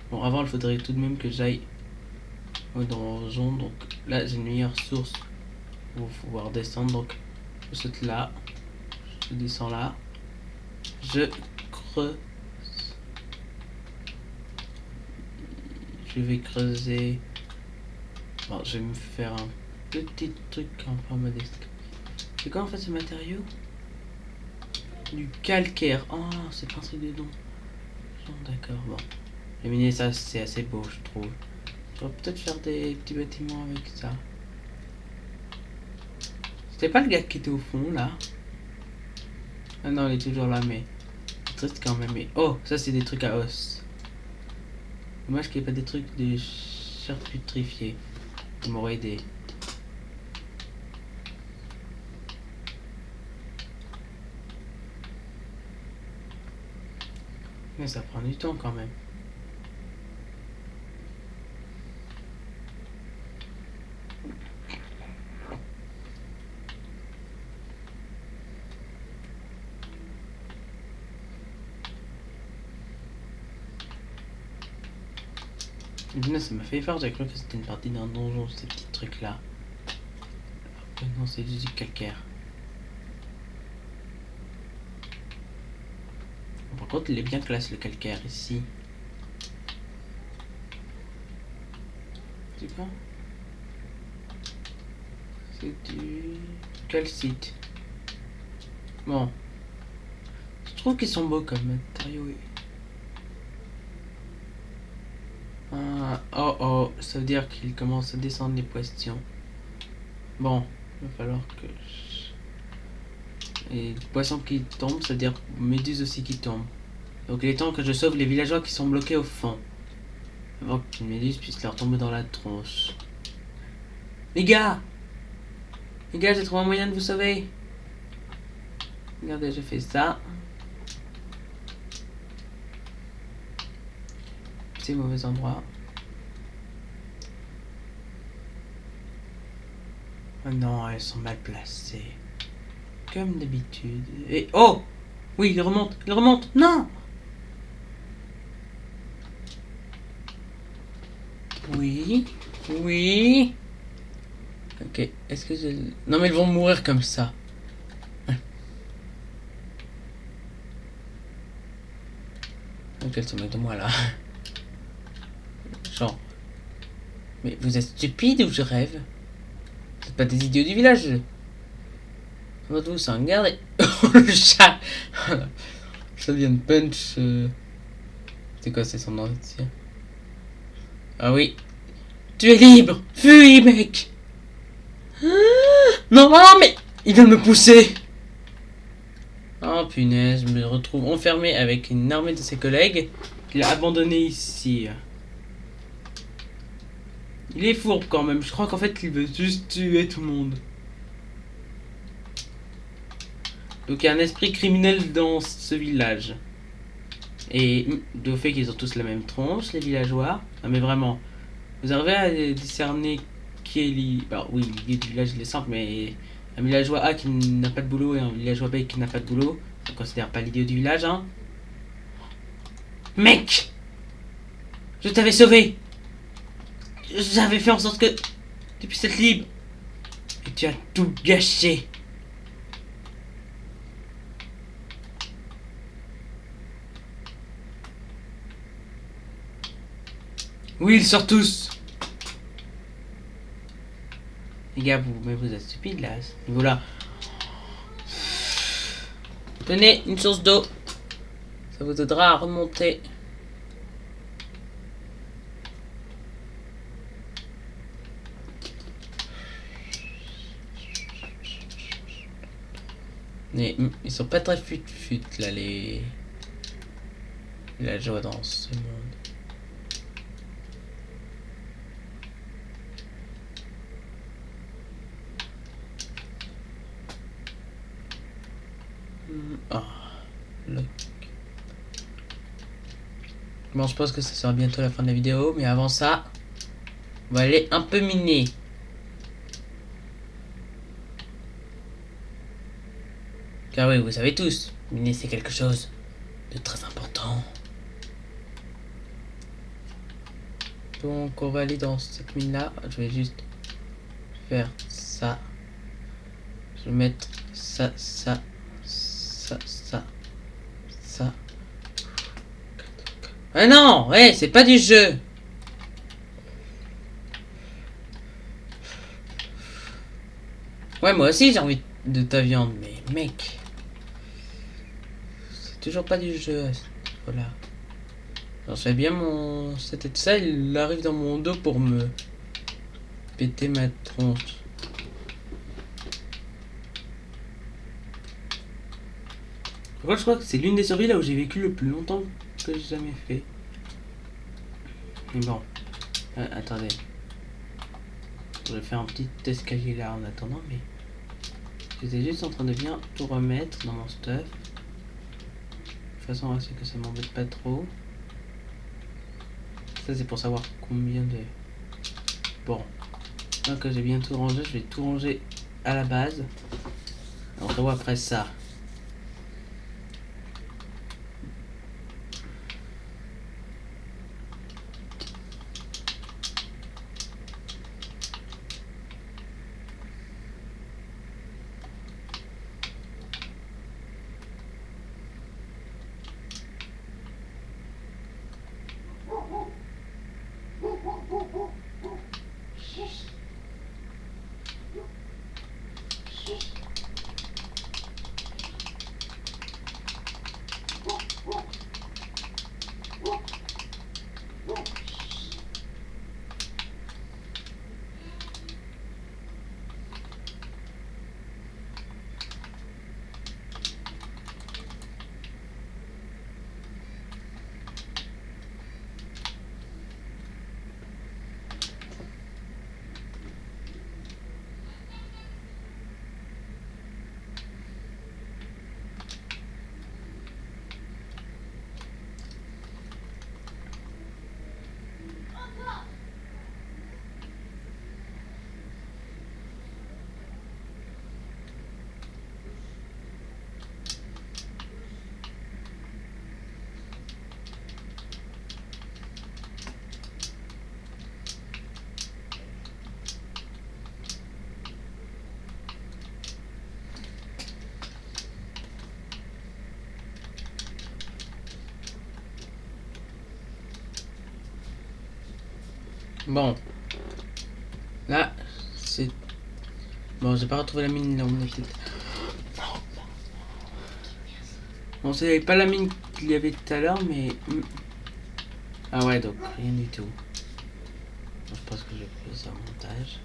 Bon, avant, il faudrait tout de même que j'aille au donjon. Donc là, j'ai une meilleure source pour pouvoir descendre. Donc, je saute là. Je descends là. Je creuse. Je vais creuser. Bon, je vais me faire un petit truc en forme d'escalier. C'est quoi en fait ce matériau? Du calcaire. Oh, c'est pas un truc de don. D'accord, bon. Les miner ça, c'est assez beau, je trouve. Je vais peut-être faire des petits bâtiments avec ça. C'était pas le gars qui était au fond, là? Ah non, il est toujours là, mais... C'est triste quand même, mais... Oh, ça, c'est des trucs à os. Dommage qu'il n'y ait pas des trucs de charcuterifiés. Ça m'aurait aidé. Mais ça prend du temps quand même. Ça m'a fait peur, j'ai cru que c'était une partie d'un donjon, ces petits trucs là. Non, c'est du calcaire. Par contre, il est bien classe le calcaire ici. C'est quoi? C'est du calcite. Bon. Je trouve qu'ils sont beaux comme matériaux. Ah, oh oh, ça veut dire qu'il commence à descendre les poissons. Bon, il va falloir que Et les poissons qui tombent, ça veut dire méduses aussi qui tombent. Donc il est temps que je sauve les villageois qui sont bloqués au fond. Avant qu'une méduse puisse leur tomber dans la tronche. Les gars! Les gars, j'ai trouvé un moyen de vous sauver. Regardez, j'ai fait ça. C'est mauvais endroit. Oh non, elles sont mal placées. Comme d'habitude. Et oh! Oui, il remonte, il remonte. Non! Oui, oui. Ok, est-ce que je... Non mais ils vont mourir comme ça. Ok, elles sont de moi là. Genre... Mais vous êtes stupide ou je rêve? C'est pas des idiots du village. Votre vous c'est un garde. Oh le chat. Ça vient de punch. C'est quoi, c'est son nom? Ah oui. Tu es libre. Fuis mec. Non, non, mais il vient de me pousser. Oh punaise, je me retrouve enfermé avec une armée de ses collègues qu'il a abandonné ici. Il est fourbe quand même, je crois qu'en fait il veut juste tuer tout le monde. Donc il y a un esprit criminel dans ce village. Et le fait qu'ils ont tous la même tronche, les villageois. Ah mais vraiment, vous arrivez à discerner qui est l'idée. Bah oui, l'idée du village il est simple, mais un villageois A qui n'a pas de boulot et un villageois B qui n'a pas de boulot, ça ne considère pas l'idée du village, hein. Mec! Je t'avais sauvé! J'avais fait en sorte que tu puisses être libre! Et tu as tout gâché! Oui, ils sortent tous! Les gars, vous êtes stupides là, à ce niveau-là. Tenez, une source d'eau. Ça vous aidera à remonter. Mais ils sont pas très fut là, les joie dans ce monde. Ah, look. Bon, je pense que ça sera bientôt la fin de la vidéo, mais avant ça, on va aller un peu miner. Car oui, vous savez tous, miner c'est quelque chose de très important. Donc on va aller dans cette mine là. Je vais juste faire ça. Je vais mettre ça. Ah non, ouais, c'est pas du jeu. Ouais, moi aussi j'ai envie de ta viande, mais mec, c'est toujours pas du jeu. Voilà. Alors, je sais bien mon... C'était ça, il arrive dans mon dos pour me péter ma tronche. Par contre, je crois que c'est l'une des survies là où j'ai vécu le plus longtemps que j'ai jamais fait. Mais bon. Attendez. Je vais faire un petit escalier là en attendant, mais... J'étais juste en train de bien tout remettre dans mon stuff. De toute façon, c'est que ça m'embête pas trop. Ça, c'est pour savoir combien de... Bon. Donc, j'ai bien tout rangé. Je vais tout ranger à la base. On revoit après ça. Bon. Là, c'est... Bon, j'ai pas retrouvé la mine là où on était. Bon, c'est pas la mine qu'il y avait tout à l'heure, mais... Ah ouais, donc rien du tout. Bon, je pense que je vais faire ça en montage.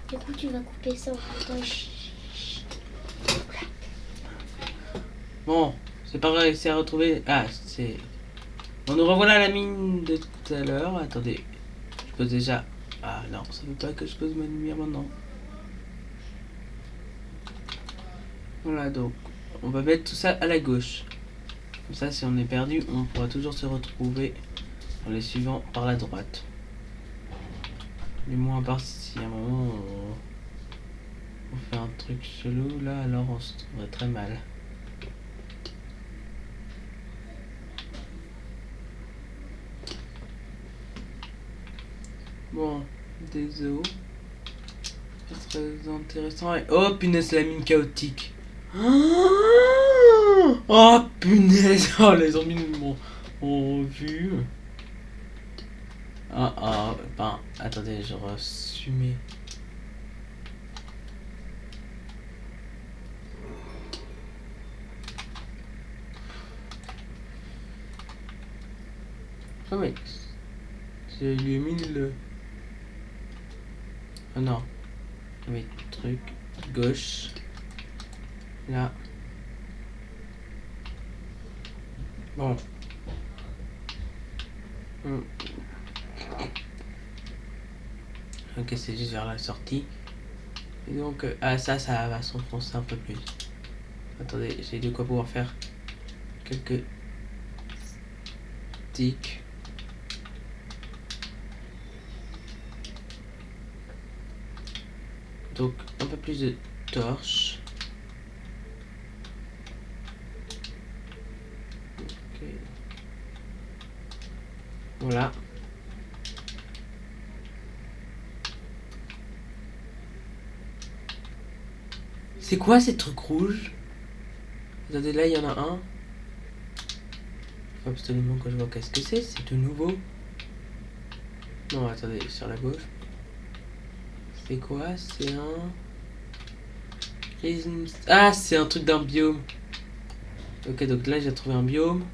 Du coup, tu vas couper ça en montage. Bon, c'est pas réussi à retrouver... Ah, c'est... Bon, nous revoilà la mine de tout à l'heure. Attendez, je peux déjà Ah non, ça veut pas que je pose ma lumière maintenant. Voilà, donc on va mettre tout ça à la gauche. Comme ça, si on est perdu, on pourra toujours se retrouver en les suivant par la droite. Du moins, à part si à un moment on fait un truc chelou, là, alors on se trouverait très mal. Bon, des os. C'est très intéressant. Et... oh punaise, la mine chaotique. Oh punaise, oh les zombies m'ont vu. Ben, attendez, je ressumer. Ah ouais, je lui ai mis le... ah non, oui, truc, gauche, là. Bon. Ok, c'est juste vers la sortie. Et donc, ça va s'enfoncer un peu plus. Attendez, j'ai de quoi pouvoir faire quelques tics. Donc, un peu plus de torches. Ok. Voilà. C'est quoi ces trucs rouges? Attendez, là il y en a un. Faut absolument que je vois qu'est-ce que c'est. C'est tout nouveau. Non, attendez, sur la gauche. C'est quoi? C'est un... ah, c'est un truc d'un biome. Ok, donc là j'ai trouvé un biome.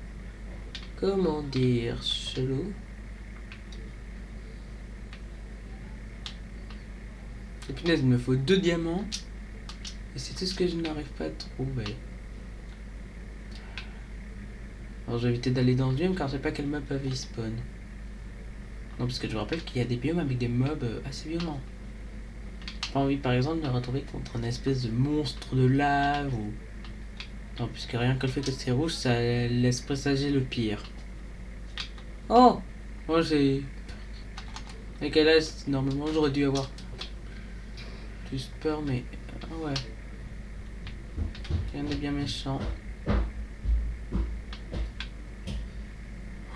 Comment dire? Chelou. Et punaise, il me faut 2 diamants. Et c'est tout ce que je n'arrive pas à trouver. Alors je vais éviter d'aller dans le biome car je sais pas quel mob avait spawn. Non, parce que je vous rappelle qu'il y a des biomes avec des mobs assez violents. J'ai pas envie par exemple de me retrouver contre un espèce de monstre de lave ou... non, puisque rien que le fait que c'est rouge, ça laisse présager le pire. Oh! Moi j'ai... avec quel âge, normalement j'aurais dû avoir plus peur, mais... ah ouais. Rien de bien méchant.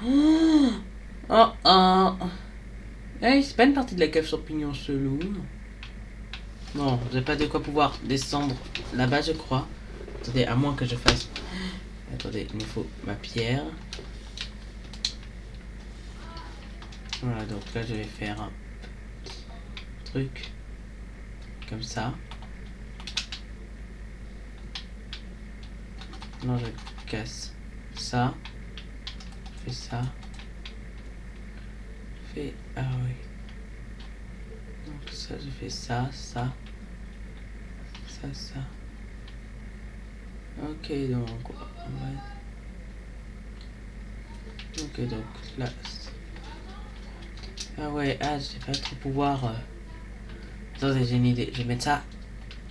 Oh! Oh oh! Hey, c'est pas une partie de la cave champignon chelou. Bon, j'ai pas de quoi pouvoir descendre là-bas, je crois. Attendez, à moins que je fasse... attendez, il me faut ma pierre. Voilà, donc là, je vais faire un truc comme ça. Non, je casse ça. Je fais ça. Je fais... ah oui. Donc ça, je fais ça, ça. Ça. Ok, donc... ouais. Ok, donc là... ah ouais, ah, je vais pas trop pouvoir... attendez, j'ai une idée. Je vais mettre ça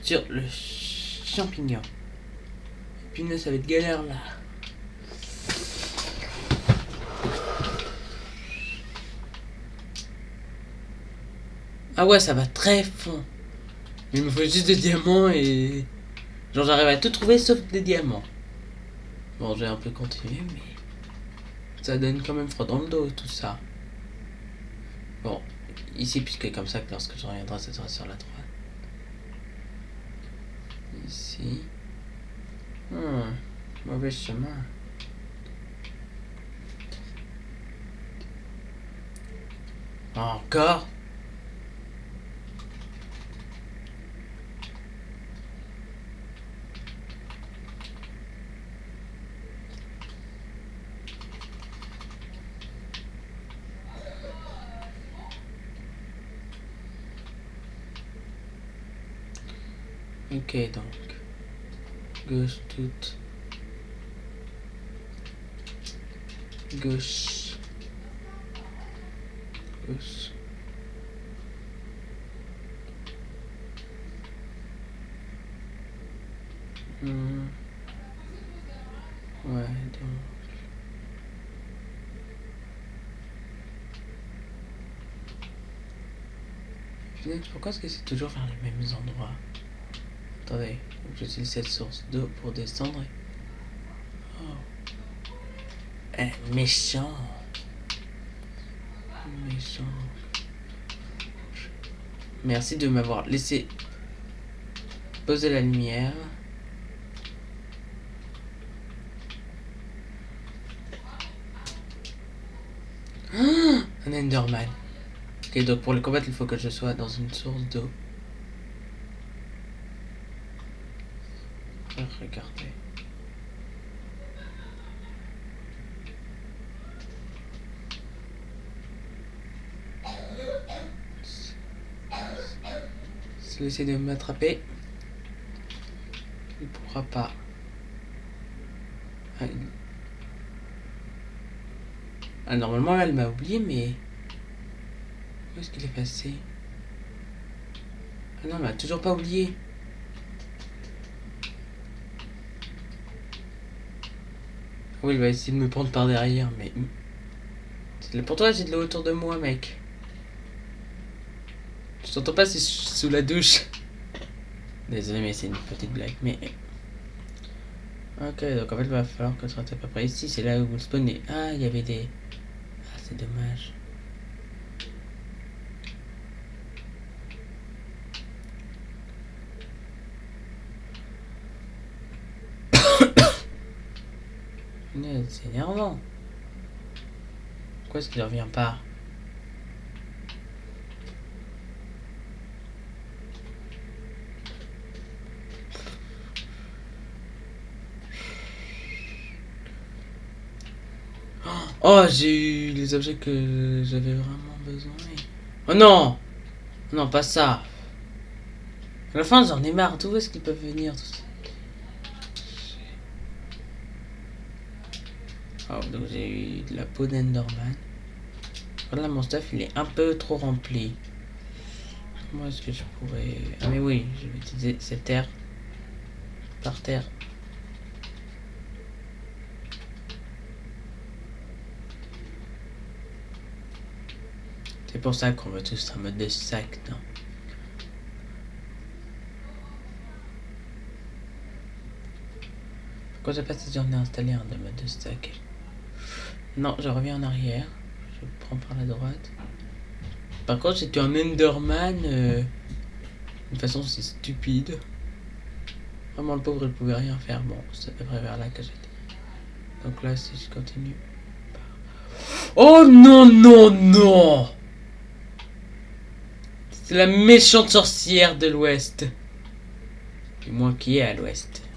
sur le champignon. Et puis ça va être galère là. Ah ouais, ça va très fond. Il me faut juste des diamants et... genre j'arrive à tout trouver sauf des diamants. Bon, j'ai un peu continué, mais... ça donne quand même froid dans le dos, tout ça. Bon, ici, puisque comme ça que lorsque je reviendrai, ça sera sur la droite. Ici. Mauvais chemin. Encore? Ok, donc. Gauche toute. Gauche. Gauche. Hmm. Ouais, donc... Punaise, pourquoi est-ce que c'est toujours vers les mêmes endroits? Attendez, j'utilise cette source d'eau pour descendre. Oh. Méchant. Méchant. Merci de m'avoir laissé poser la lumière. Un Enderman. Ok, donc pour le combattre, il faut que je sois dans une source d'eau. Regardez. S'il essaie de m'attraper, il pourra pas. Ah, normalement, elle m'a oublié, mais... Où est-ce qu'il est passé? Ah non, elle m'a toujours pas oublié. Oui, il va essayer de me prendre par derrière, mais... Pour toi, j'ai de l'eau autour de moi, mec. Je t'entends pas, c'est sous la douche. Désolé, mais c'est une petite blague, mais... Ok, donc en fait, il va falloir que je reste à peu près ici. C'est là où vous spawnez. Ah, il y avait des... Ah, c'est dommage. C'est énervant. Pourquoi est-ce qu'il ne revient pas? Oh, j'ai eu les objets que j'avais vraiment besoin. Oh non! Non, pas ça. À la fin, j'en ai marre. D'où est-ce qu'ils peuvent venir tout ça? Oh, donc j'ai eu de la peau d'Enderman. Voilà, mon stuff, il est un peu trop rempli. Comment est-ce que je pourrais... Ah mais oui, je vais utiliser cette terre. Par terre. C'est pour ça qu'on veut tous un mode de sac, non? Pourquoi j'ai pas j'en ai installé un de mode de stack? Non, je reviens en arrière. Je prends par la droite. Par contre, c'était un Enderman. De façon, c'est stupide. Vraiment, le pauvre, il pouvait rien faire. Bon, c'est à peu près vers là que j'étais. Donc là, si je continue. Oh non, non, non! C'est la méchante sorcière de l'Ouest. Du moins, qui est à l'Ouest.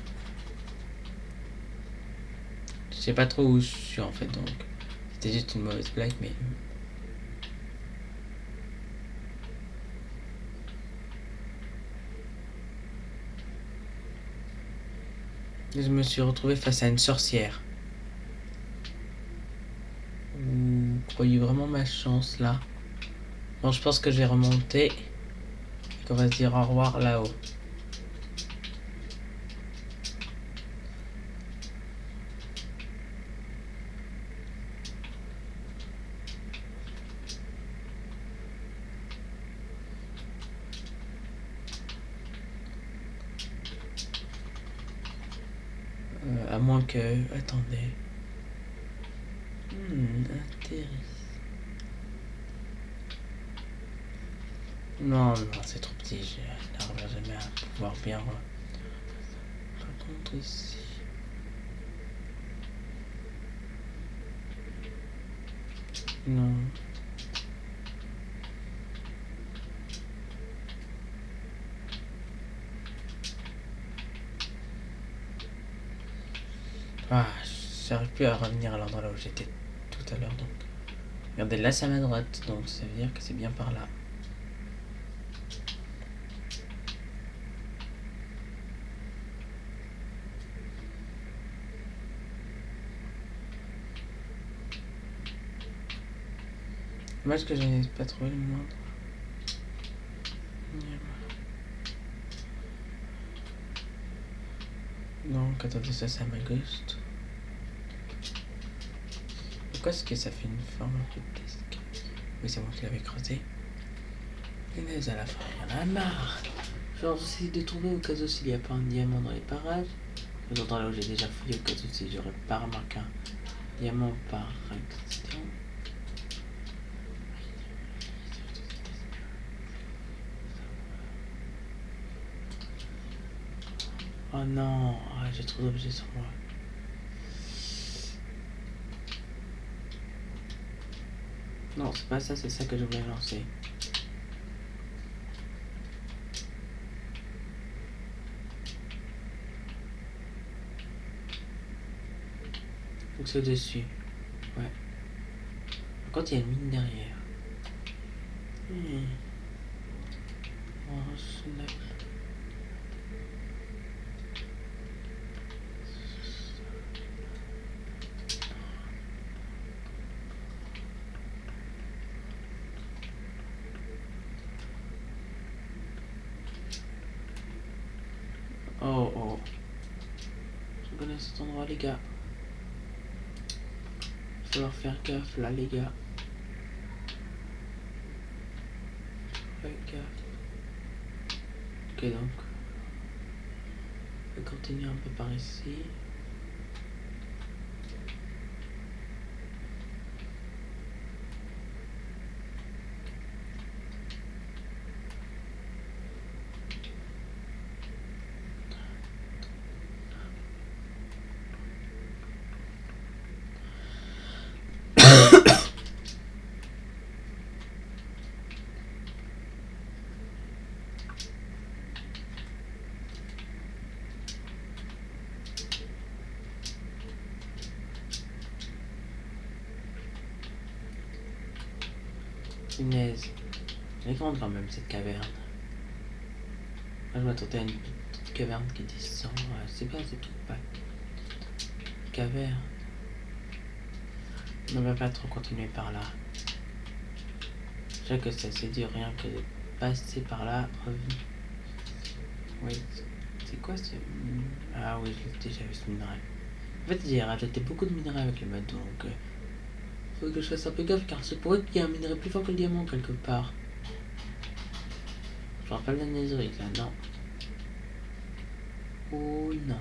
Je sais pas trop où je suis en fait, donc. C'était juste une mauvaise blague, mais. Je me suis retrouvé face à une sorcière. Vous croyez vraiment ma chance là? Bon, je pense que je vais remonter. Et qu'on va se dire au revoir là-haut. À moins que... Attendez. Intéressant. Non, non, c'est trop petit. Je n'arriverai jamais à pouvoir bien... Par contre, ici... Non. Ah, j'arrive plus à revenir à l'endroit là où j'étais tout à l'heure, donc... Regardez, là c'est à ma droite, donc ça veut dire que c'est bien par là. Dommage que je n'ai pas trouvé le moindre. Donc attendez, ça c'est à ma gauche. Pourquoi est-ce que ça fait une forme un peu tesque? Oui, c'est moi qui l'avais creusé. Punaise, à la fin, il y en a marre. Genre, j'essaie de trouver au cas où s'il n'y a pas un diamant dans les parages. Dans là où j'ai déjà fouillé au cas où si j'aurais pas remarqué un diamant par accident. Oh non, j'ai trop d'objets sur moi. Non, c'est pas ça, c'est ça que je voulais lancer. Donc c'est au-dessus. Ouais. Par contre, il y a une mine derrière. Oh, snap. Oh oh. Je connais cet endroit, les gars. Il va falloir faire gaffe là, les gars. Fais gaffe. Ok, donc. On va continuer un peu par ici. Punaise. Elle est grande quand même cette caverne. Moi je m'attendais à une petite caverne qui descend. C'est pas, c'est tout pas. Caverne. On ne va pas trop continuer par là. Je sais que c'est assez dur rien que de passer par là. Oui. C'est quoi ce... Ah oui, je l'ai déjà vu ce minerai. En fait, j'ai rajouté beaucoup de minerais avec le mode, donc... faut que je fasse un peu gaffe car c'est pourrait qu'il y ait un minerai plus fort que le diamant quelque part. Je me rappelle la netherite là, non. Oh non.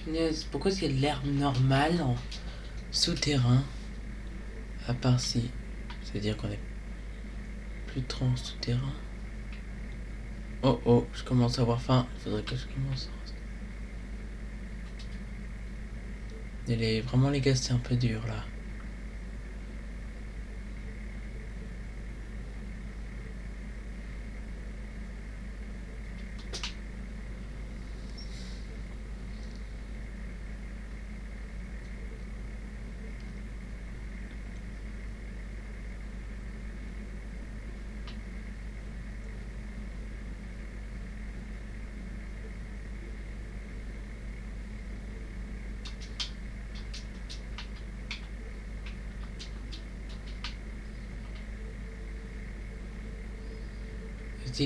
Punaise, pourquoi est-ce qu'il y a de l'herbe normale en souterrain? À part si. C'est-à-dire qu'on est plus trop en souterrain. Oh oh, je commence à avoir faim. Il faudrait que je commence. Vraiment les gars, c'est un peu dur là.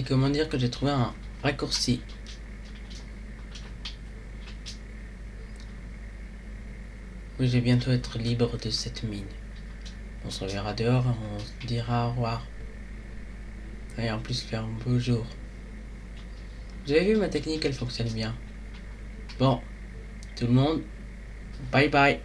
Comment dire que j'ai trouvé un raccourci. Oui, je vais bientôt être libre de cette mine. On se reverra dehors, on se dira au revoir. Et en plus faire un beau jour. Vous avez vu ma technique, elle fonctionne bien. Bon, tout le monde, bye bye.